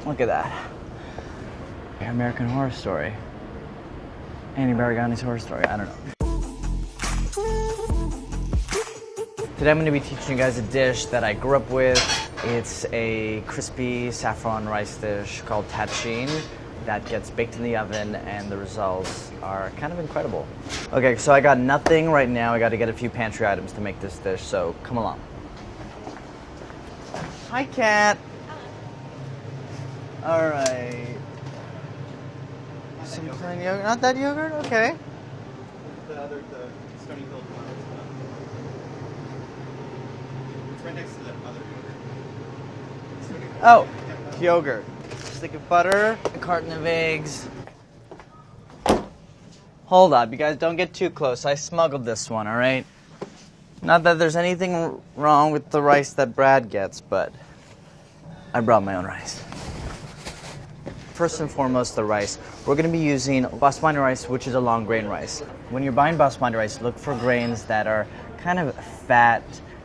Look at that. American Horror Story. Annie Barragani's Horror Story. I don't know. Today I'm going to be teaching you guys a dish that I grew up with. It's a crispy saffron rice dish called tagine that gets baked in the oven, and the results are kind of incredible. Okay, so I got nothing right now. I got to get a few pantry items to make this dish, so come along. Hi, cat. All right. Some plain yogurt. Not that yogurt? Okay. The Stony Hill one. It's right next to the other yogurt. Oh, yogurt. Stick of butter, a carton of eggs. Hold up, you guys don't get too close. I smuggled this one, all right? Not that there's anything wrong with the rice that Brad gets, but I brought my own rice. First and foremost, the rice. We're going to be using basmati rice, which is a long grain rice. When you're buying basmati rice, look for grains that are kind of fat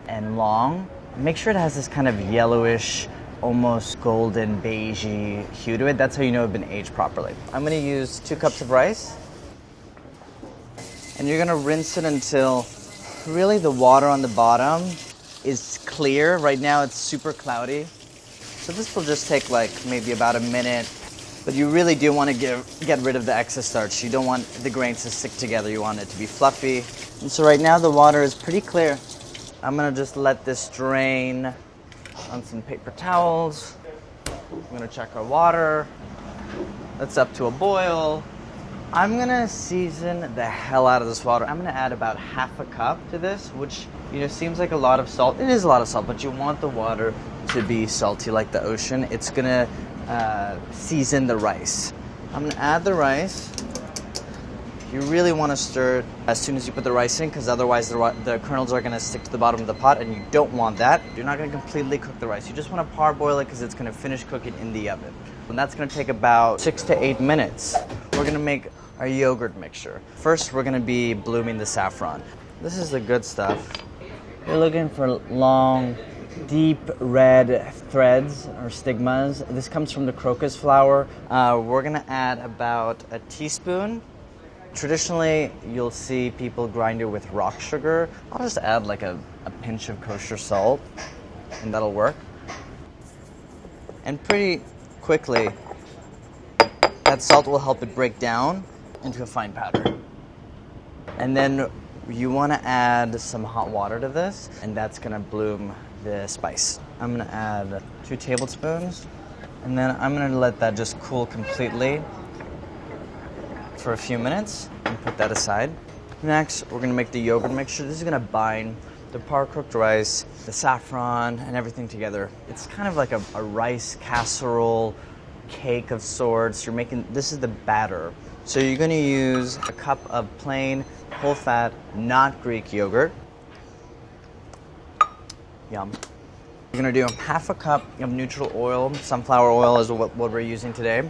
and long. Make sure it has this kind of yellowish, almost golden beigey hue to it. That's how you know it's been aged properly. I'm going to use 2 cups of rice. And you're going to rinse it until really the water on the bottom is clear. Right now it's super cloudy. So this will just take like maybe about a minute. But you really do want to get rid of the excess starch. You don't want the grains to stick together. You want it to be fluffy. And so right now the water is pretty clear. I'm going to just let this drain on some paper towels. I'm going to check our water. That's up to a boil. I'm going to season the hell out of this water. I'm going to add about half a cup to this, which seems like a lot of salt. It is a lot of salt, but you want the water to be salty like the ocean. It's going to season the rice. I'm going to add the rice. You really want to stir it as soon as you put the rice in, because otherwise the kernels are going to stick to the bottom of the pot, and you don't want that. You're not going to completely cook the rice. You just want to parboil it because it's going to finish cooking in the oven. And that's going to take about 6 to 8 minutes. We're going to make our yogurt mixture. First, we're going to be blooming the saffron. This is the good stuff. You're looking for long, deep red threads or stigmas. This comes from the crocus flower. We're going to add about a teaspoon. Traditionally, you'll see people grind it with rock sugar. I'll just add like a pinch of kosher salt, and that'll work. And pretty quickly, that salt will help it break down into a fine powder. And then you want to add some hot water to this, and that's going to bloom the spice. I'm going to add 2 tablespoons, and then I'm going to let that just cool completely for a few minutes and put that aside. Next, we're going to make the yogurt mixture. This is going to bind the par-cooked rice, the saffron, and everything together. It's kind of like a rice casserole cake of sorts. This is the batter. So you're going to use a cup of plain, whole-fat, not Greek yogurt. Yum. You're going to do half a cup of neutral oil. Sunflower oil is what we're using today.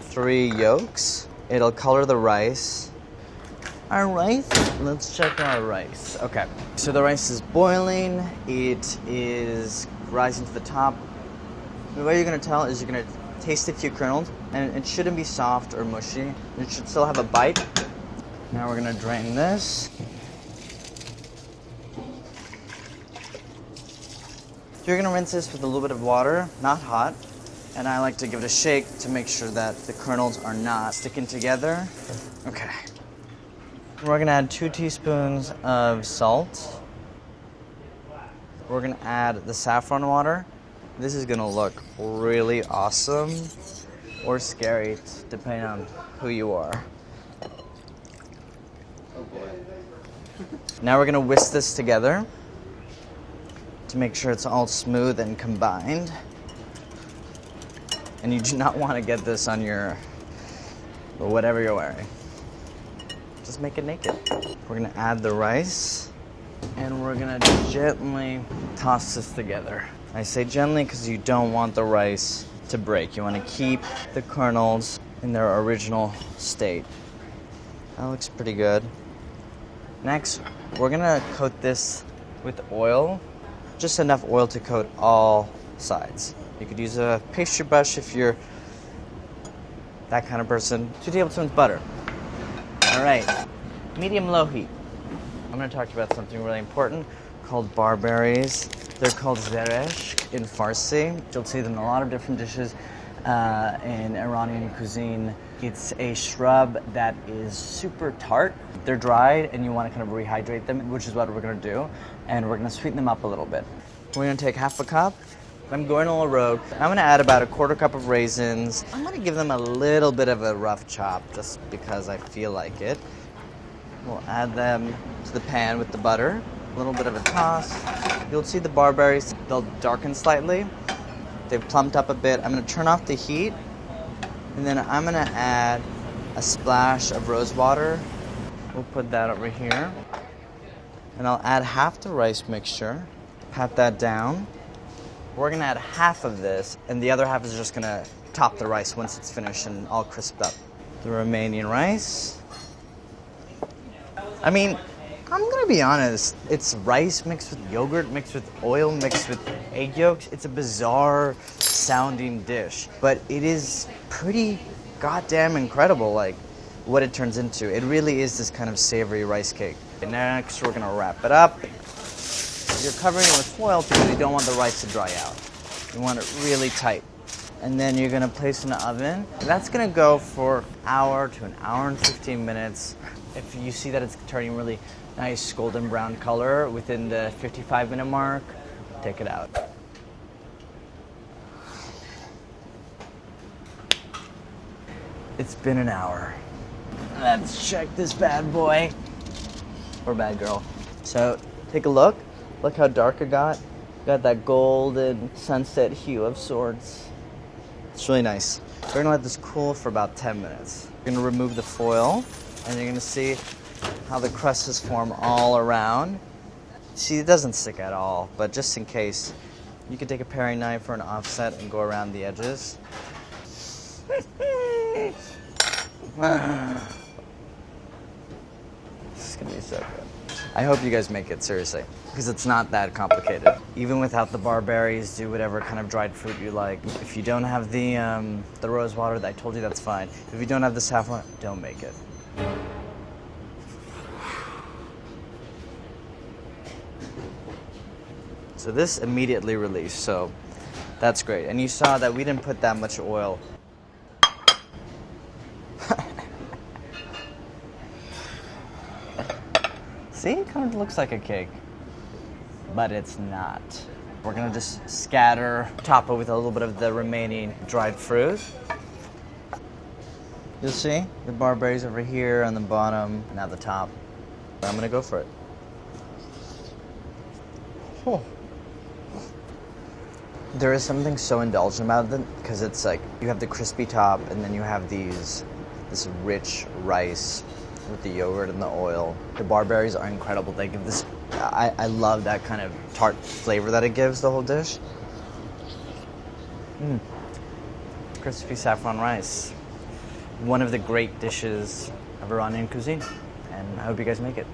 3 yolks. It'll color the rice. Our rice? Let's check our rice. Okay, so the rice is boiling. It is rising to the top. The way you're going to tell is you're going to taste a few kernels, and it shouldn't be soft or mushy. It should still have a bite. Now we're going to drain this. You're going to rinse this with a little bit of water, not hot. And I like to give it a shake to make sure that the kernels are not sticking together. Okay. We're going to add 2 teaspoons of salt. We're going to add the saffron water. This is going to look really awesome or scary, depending on who you are. Oh boy. Now we're going to whisk this together to make sure it's all smooth and combined. And you do not want to get this on your, whatever you're wearing. Just make it naked. We're going to add the rice, and we're going to gently toss this together. I say gently because you don't want the rice to break. You want to keep the kernels in their original state. That looks pretty good. Next, we're going to coat this with oil. Just enough oil to coat all sides. You could use a pastry brush if you're that kind of person. 2 tablespoons butter. All right, medium-low heat. I'm going to talk to you about something really important called barberries. They're called zeresh in Farsi. You'll see them in a lot of different dishes in Iranian cuisine. It's a shrub that is super tart. They're dried and you want to kind of rehydrate them, which is what we're going to do. And we're going to sweeten them up a little bit. We're going to take half a cup. I'm going on a road. I'm going to add about a 1/4 cup of raisins. I'm going to give them a little bit of a rough chop just because I feel like it. We'll add them to the pan with the butter. A little bit of a toss. You'll see the barberries, they'll darken slightly. They've plumped up a bit. I'm going to turn off the heat. And then I'm going to add a splash of rose water. We'll put that over here. And I'll add half the rice mixture. Pat that down. We're going to add half of this, and the other half is just going to top the rice once it's finished and all crisped up. The remaining rice. I mean, I'm going to be honest. It's rice mixed with yogurt, mixed with oil, mixed with egg yolks. It's a bizarre sounding dish, but it is pretty goddamn incredible, like, what it turns into. It really is this kind of savory rice cake. And next, we're going to wrap it up. You're covering it with foil because you don't want the rice to dry out. You want it really tight. And then you're going to place in the oven. And that's going to go for an hour to an hour and 15 minutes. If you see that it's turning really nice golden brown color within the 55-minute mark, take it out. It's been an hour. Let's check this bad boy. Or bad girl. So, take a look. Look how dark it got. Got that golden sunset hue of sorts. It's really nice. We're gonna let this cool for about 10 minutes. We're gonna remove the foil, and you're gonna see how the crust has formed all around. See, it doesn't stick at all, but just in case, you can take a paring knife or an offset and go around the edges. This is gonna be so good. I hope you guys make it, seriously, because it's not that complicated. Even without the barberries, do whatever kind of dried fruit you like. If you don't have the rose water, I told you that's fine. If you don't have the saffron, don't make it. So this immediately released, so that's great. And you saw that we didn't put that much oil. See, it kind of looks like a cake, but it's not. We're gonna just scatter, top it with a little bit of the remaining dried fruit. You'll see the barberries over here on the bottom, now the top. I'm gonna go for it. Oh. There is something so indulgent about them because it's like you have the crispy top and then you have this rich rice with the yogurt and the oil. The barberries are incredible. They give this, I love that kind of tart flavor that it gives the whole dish. Crispy saffron rice. One of the great dishes of Iranian cuisine. And I hope you guys make it.